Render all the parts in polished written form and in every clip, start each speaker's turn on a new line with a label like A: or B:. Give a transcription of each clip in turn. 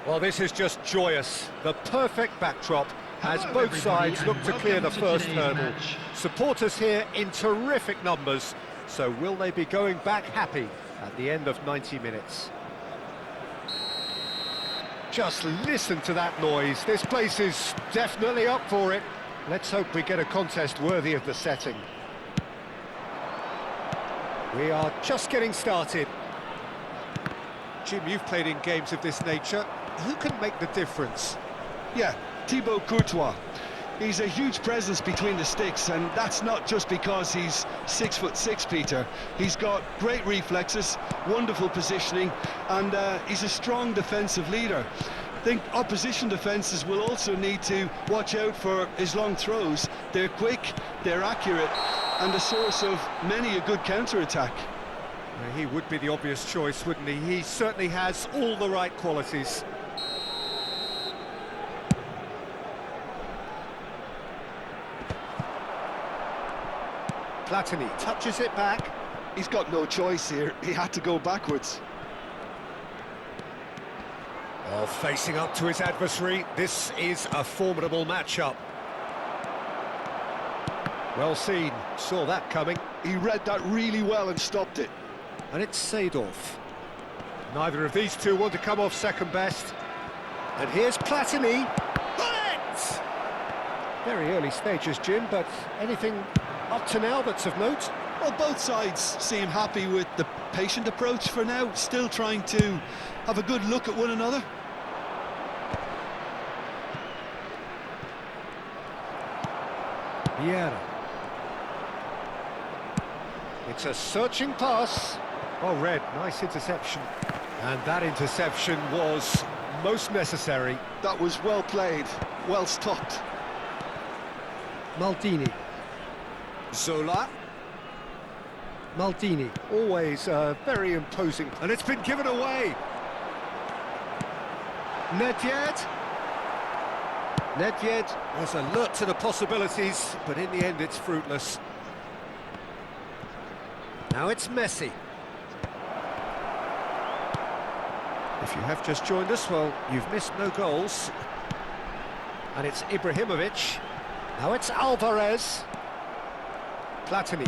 A: Well, this is just joyous. The perfect backdrop as
B: Hello,
A: both
B: everybody,
A: sides look
B: and
A: to clear the
B: welcome to
A: first
B: today's
A: hurdle.
B: match.
A: Supporters here in terrific numbers, so will they be going back happy at the end of 90 minutes? Just listen to that noise. This place is definitely up for it. Let's hope we get a contest worthy of the setting. We are just getting started. Jim, you've played in games of this nature. Who can make the difference?
C: Yeah, Thibaut Courtois. He's a huge presence between the sticks, and that's not just because he's 6'6", Peter. He's got great reflexes, wonderful positioning, and he's a strong defensive leader. I think opposition defences will also need to watch out for his long throws. They're quick, they're accurate, and a source of many a good counter-attack.
A: He would be the obvious choice, wouldn't he? He certainly has all the right qualities. Platini touches it back.
C: He's got no choice here. He had to go backwards.
A: Well, facing up to his adversary, this is a formidable matchup. Well seen, saw that coming.
C: He read that really well and stopped it.
A: And it's Seedorf. Neither of these two want to come off second best. And here's Platini. Bullet! Very early stages, Jim, but anything up to now that's of note?
C: Well, both sides seem happy with the patient approach for now, still trying to have a good look at one another.
A: Vieira. It's a searching pass. Oh, Red, nice interception. And that interception was most necessary.
C: That was well played, well stopped.
A: Maldini. Zola. Maldini, always very imposing. And it's been given away. Nedved. Nedved was alert to the possibilities, but in the end it's fruitless. Now it's Messi. If you have just joined us, well, you've missed no goals. And it's Ibrahimovic. Now it's Alvarez. Platini.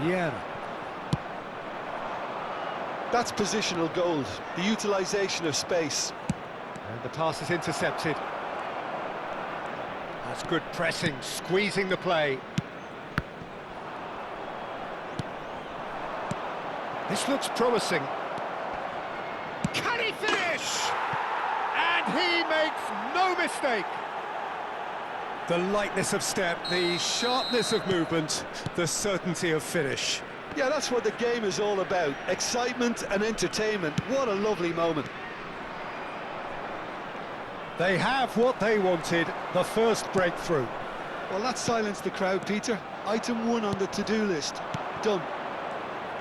A: Vieira.
C: That's positional gold, the utilisation of space.
A: And the pass is intercepted. That's good pressing, squeezing the play. This looks promising. Can he finish? And he makes no mistake. The lightness of step, the sharpness of movement, the certainty of finish.
C: Yeah, that's what the game is all about. Excitement and entertainment. What a lovely moment.
A: They have what they wanted, the first breakthrough.
C: Well, that silenced the crowd, Peter. Item 1 on the to-do list. Done.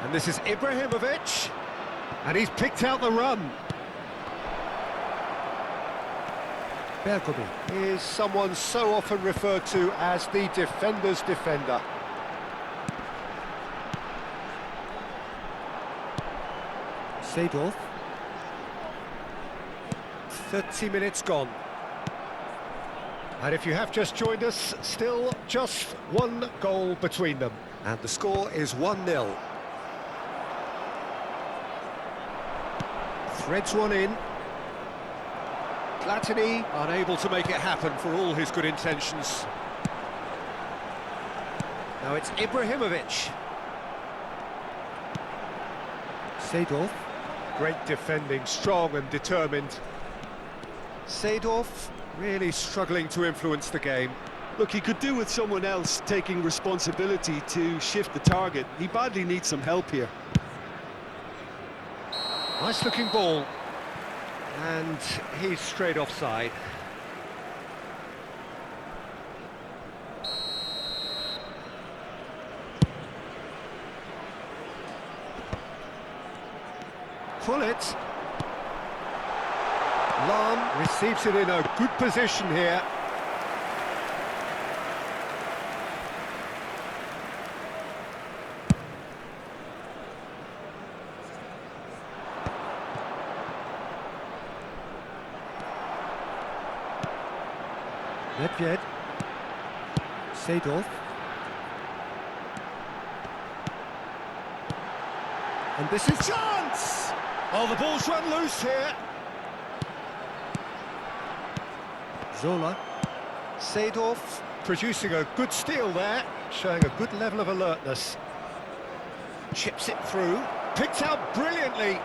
A: And this is Ibrahimovic. And he's picked out the run. Bergomi is someone so often referred to as the defender's defender. Seedorf. 30 minutes gone. And if you have just joined us, still just one goal between them. And the score is 1-0. Threads one in. Platini unable to make it happen for all his good intentions. Now it's Ibrahimovic. Seedorf. Great defending, strong and determined. Seedorf really struggling to influence the game.
C: Look, he could do with someone else taking responsibility to shift the target. He badly needs some help here.
A: Nice looking ball. And he's straight offside. Pull it. Lam receives it in a good position here. Nedved. Seedorf. And this is chance! Oh, the ball's run loose here. Zola. Seedorf producing a good steal there, showing a good level of alertness. Chips it through, picked out brilliantly.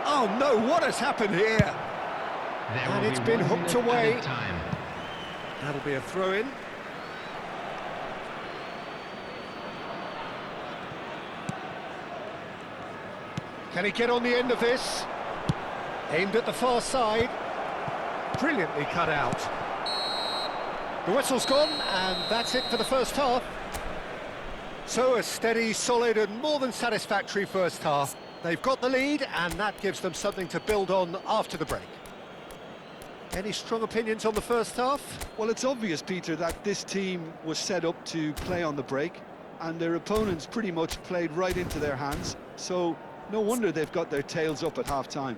A: Oh no, what has happened here? And it's been hooked away. That'll be a throw-in. Can he get on the end of this? Aimed at the far side. Brilliantly cut out. The whistle's gone, and that's it for the first half. So a steady, solid and more than satisfactory first half. They've got the lead, and that gives them something to build on after the break. Any strong opinions on the first half?
C: Well, it's obvious, Peter, that this team was set up to play on the break, and their opponents pretty much played right into their hands, so no wonder they've got their tails up at half-time.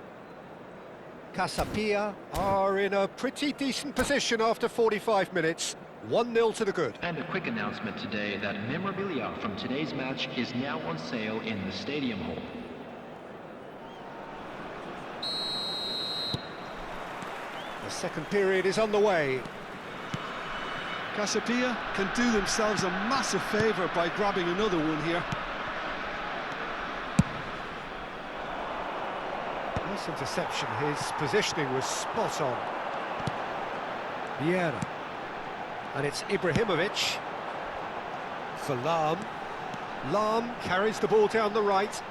A: Casapia are in a pretty decent position after 45 minutes. 1-0 to the good.
B: And a quick announcement today that memorabilia from today's match is now on sale in the stadium hall.
A: The second period is underway.
C: Casapia can do themselves a massive favour by grabbing another one here.
A: Nice interception, his positioning was spot on. Vieira. And it's Ibrahimovic. For Lahm. Lahm carries the ball down the right.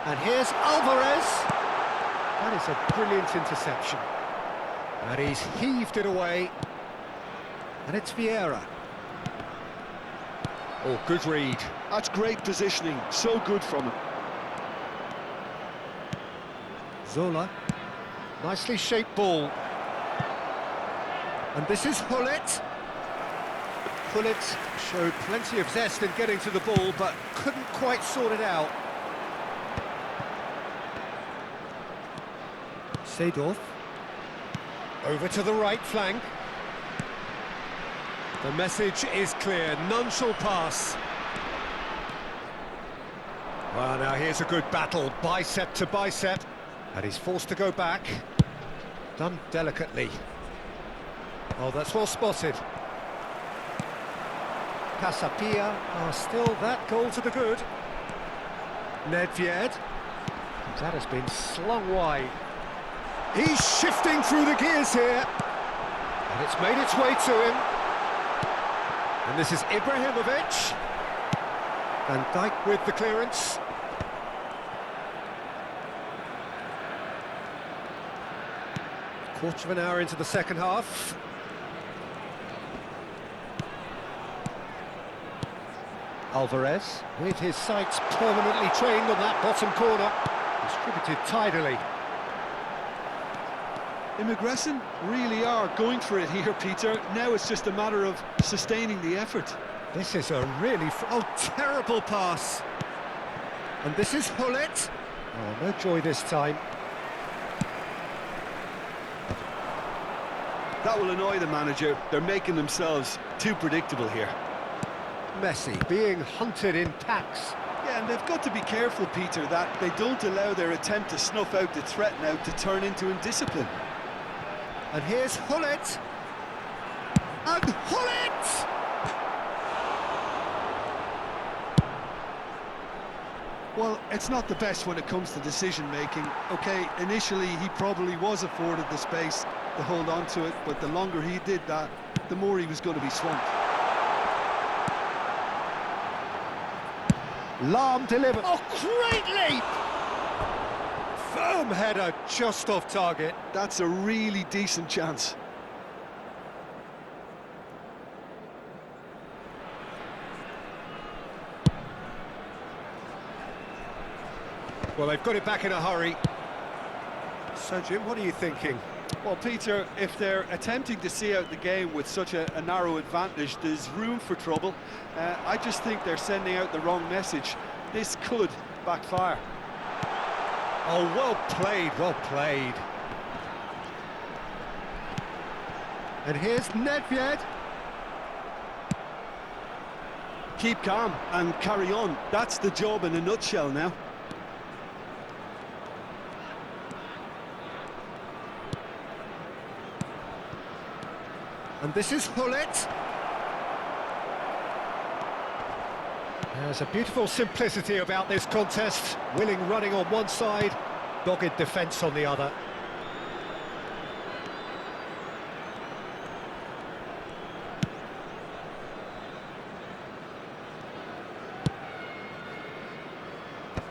A: And here's Alvarez. That is a brilliant interception. And he's heaved it away. And it's Vieira. Oh, good read.
C: That's great positioning, so good from him.
A: Zola. Nicely shaped ball. And this is Hullet. Hullet showed plenty of zest in getting to the ball, but couldn't quite sort it out. Seedorf. Over to the right flank. The message is clear, none shall pass. Well, now here's a good battle, bicep to bicep. And he's forced to go back. Done delicately. Oh, that's well spotted. Casapia are still that goal to the good. Nedved. That has been slung wide. He's shifting through the gears here. And it's made its way to him. And this is Ibrahimovic. Van Dijk with the clearance. Quarter of an hour into the second half. Alvarez, with his sights permanently trained on that bottom corner, distributed tidily.
C: Immigresen really are going for it here, Peter. Now it's just a matter of sustaining the effort.
A: This is a really... terrible pass. And this is Hullet. Oh, no joy this time.
C: That will annoy the manager. They're making themselves too predictable here.
A: Messi being hunted in packs.
C: Yeah, and they've got to be careful, Peter, that they don't allow their attempt to snuff out the threat now to turn into indiscipline.
A: And here's Hullet. And Hullet!
C: Well, it's not the best when it comes to decision-making. OK, initially he probably was afforded the space to hold on to it, but the longer he did that, the more he was going to be swamped.
A: Lahm delivered. Oh, great leap! Firm header just off target.
C: That's a really decent chance.
A: Well, they've got it back in a hurry. So, Jim, what are you thinking?
C: Well, Peter, if they're attempting to see out the game with such a narrow advantage, there's room for trouble. I just think they're sending out the wrong message. This could backfire.
A: Oh, well played, well played. And here's Nedved.
C: Keep calm and carry on. That's the job in a nutshell now.
A: And this is Hullet. There's a beautiful simplicity about this contest. Willing running on one side, dogged defence on the other.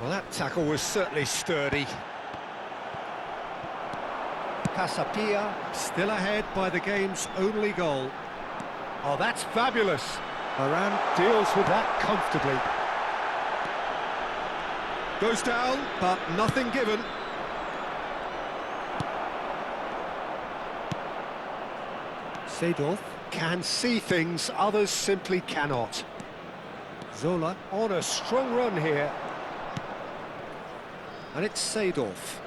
A: Well, that tackle was certainly sturdy. Casapia still ahead by the game's only goal. Oh, that's fabulous. Varane deals with that comfortably. Goes down, but nothing given. Seedorf can see things others simply cannot. Zola on a strong run here. And it's Seedorf.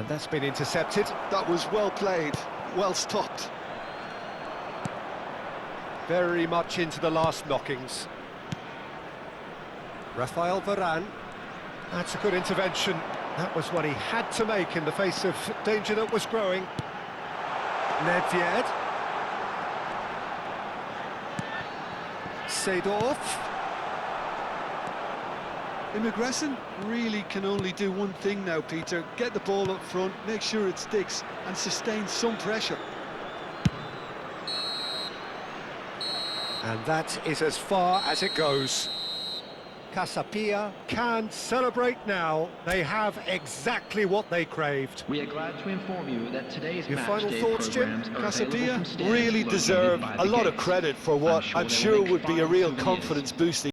A: That's been intercepted.
C: That was well played, well stopped.
A: Very much into the last knockings. Rafael Varane. That's a good intervention. That was what he had to make in the face of danger that was growing. Nedved. Seedorf.
C: Immigresen really can only do one thing now, Peter. Get the ball up front, make sure it sticks, and sustain some pressure.
A: And that is as far as it goes. Casapia can celebrate now. They have exactly what they craved.
B: We are glad to inform you that today's
A: Your final
B: matchday
A: thoughts, Jim?
B: programs are
C: Casapia
B: available from stands
C: really
B: located
C: deserve
B: by
C: a
B: the
C: lot of
B: gates.
C: credit for what I'm
B: they
C: sure
B: will make
C: would be a
B: fine
C: real
B: souvenirs.
C: confidence boosting